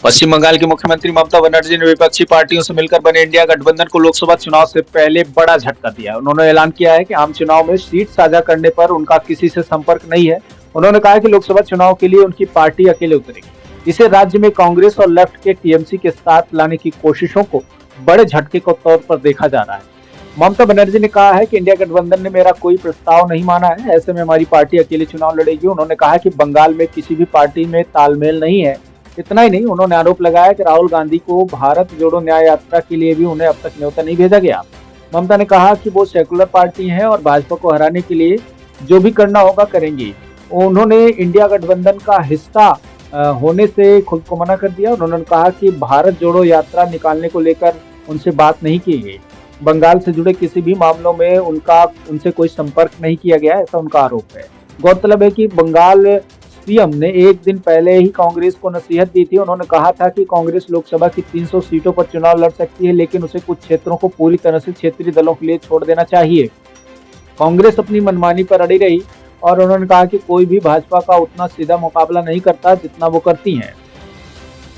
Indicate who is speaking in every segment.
Speaker 1: पश्चिम बंगाल की मुख्यमंत्री ममता बनर्जी ने विपक्षी पार्टियों से मिलकर बने इंडिया गठबंधन को लोकसभा चुनाव से पहले बड़ा झटका दिया है। उन्होंने ऐलान किया है कि आम चुनाव में सीट साझा करने पर उनका किसी से संपर्क नहीं है। उन्होंने कहा कि लोकसभा चुनाव के लिए उनकी पार्टी अकेले उतरेगी। इसे राज्य में कांग्रेस और लेफ्ट के टीएमसी के साथ लाने की कोशिशों को बड़े झटके के तौर पर देखा जा रहा है। ममता बनर्जी ने कहा है कि इंडिया गठबंधन ने मेरा कोई प्रस्ताव नहीं माना है, ऐसे में हमारी पार्टी अकेले चुनाव लड़ेगी। उन्होंने कहा कि बंगाल में किसी भी पार्टी में तालमेल नहीं है। इतना ही नहीं, उन्होंने आरोप लगाया कि राहुल गांधी को भारत जोड़ो न्याय यात्रा के लिए भी उन्हें अब तक न्योता नहीं भेजा गया। ममता ने कहा कि वो सेकुलर पार्टी है और भाजपा को हराने के लिए जो भी करना होगा करेंगी। उन्होंने इंडिया गठबंधन का हिस्सा होने से खुद को मना कर दिया। उन्होंने कहा कि भारत जोड़ो यात्रा निकालने को लेकर उनसे बात नहीं की गई। बंगाल से जुड़े किसी भी मामलों में उनसे कोई संपर्क नहीं किया गया, ऐसा उनका आरोप है। गौरतलब है कि बंगाल सीएम ने एक दिन पहले ही कांग्रेस को नसीहत दी थी। उन्होंने कहा था कि कांग्रेस लोकसभा की 300 सीटों पर चुनाव लड़ सकती है, लेकिन उसे कुछ क्षेत्रों को पूरी तरह से क्षेत्रीय दलों के लिए छोड़ देना चाहिए। कांग्रेस अपनी मनमानी पर अड़ी रही और उन्होंने कहा कि कोई भी भाजपा का उतना सीधा मुकाबला नहीं करता जितना वो करती हैं।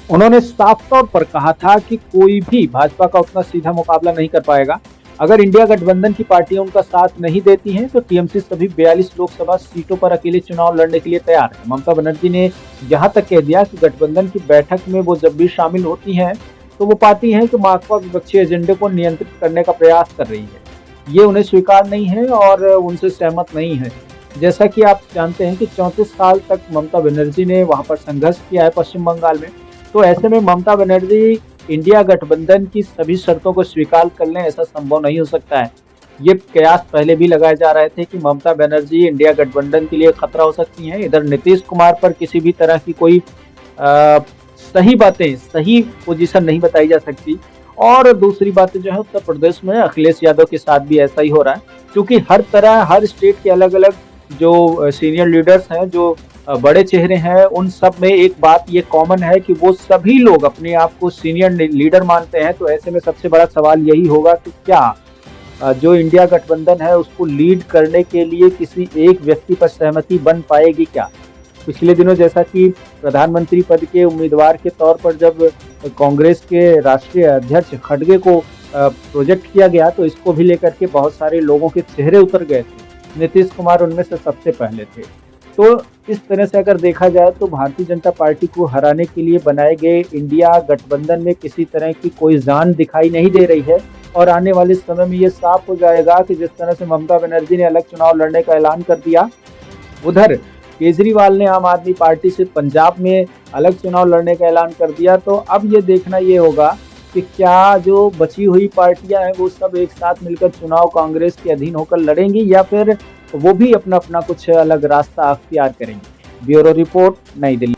Speaker 1: उन्होंने साफ तौर पर कहा था कि कोई भी भाजपा का उतना सीधा मुकाबला नहीं कर पाएगा। अगर इंडिया गठबंधन की पार्टियां उनका साथ नहीं देती हैं तो टीएमसी सभी 42 लोकसभा सीटों पर अकेले चुनाव लड़ने के लिए तैयार है। ममता बनर्जी ने यहां तक कह दिया कि गठबंधन की बैठक में वो जब भी शामिल होती हैं तो वो पाती हैं कि माकपा विपक्षी एजेंडे को नियंत्रित करने का प्रयास कर रही है। ये उन्हें स्वीकार नहीं है और उनसे सहमत नहीं है। जैसा कि आप जानते हैं कि 34 साल तक ममता बनर्जी ने वहां पर संघर्ष किया है पश्चिम बंगाल में, तो ऐसे में ममता बनर्जी इंडिया गठबंधन की सभी शर्तों को स्वीकार कर लें, ऐसा संभव नहीं हो सकता है। ये कयास पहले भी लगाए जा रहे थे कि ममता बनर्जी इंडिया गठबंधन के लिए खतरा हो सकती हैं। इधर नीतीश कुमार पर किसी भी तरह की कोई सही पोजीशन नहीं बताई जा सकती। और दूसरी बात जो है, उत्तर प्रदेश में अखिलेश यादव के साथ भी ऐसा ही हो रहा है, क्योंकि हर स्टेट के अलग अलग जो सीनियर लीडर्स हैं, जो बड़े चेहरे हैं, उन सब में एक बात ये कॉमन है कि वो सभी लोग अपने आप को सीनियर लीडर मानते हैं। तो ऐसे में सबसे बड़ा सवाल यही होगा कि क्या जो इंडिया गठबंधन है उसको लीड करने के लिए किसी एक व्यक्ति पर सहमति बन पाएगी क्या? पिछले दिनों जैसा कि प्रधानमंत्री पद के उम्मीदवार के तौर पर जब कांग्रेस के राष्ट्रीय अध्यक्ष खड़गे को प्रोजेक्ट किया गया तो इसको भी लेकर के बहुत सारे लोगों के चेहरे उतर गए थे। नीतीश कुमार उनमें से सबसे पहले थे। तो इस तरह से अगर देखा जाए तो भारतीय जनता पार्टी को हराने के लिए बनाए गए इंडिया गठबंधन में किसी तरह की कोई जान दिखाई नहीं दे रही है। और आने वाले समय में ये साफ हो जाएगा कि जिस तरह से ममता बनर्जी ने अलग चुनाव लड़ने का ऐलान कर दिया, उधर केजरीवाल ने आम आदमी पार्टी से पंजाब में अलग चुनाव लड़ने का ऐलान कर दिया। तो अब ये देखना ये होगा कि क्या जो बची हुई पार्टियां हैं वो सब एक साथ मिलकर चुनाव कांग्रेस के अधीन होकर लड़ेंगी या फिर वो भी अपना अपना कुछ अलग रास्ता अख्तियार करेंगे। ब्यूरो रिपोर्ट, नई दिल्ली।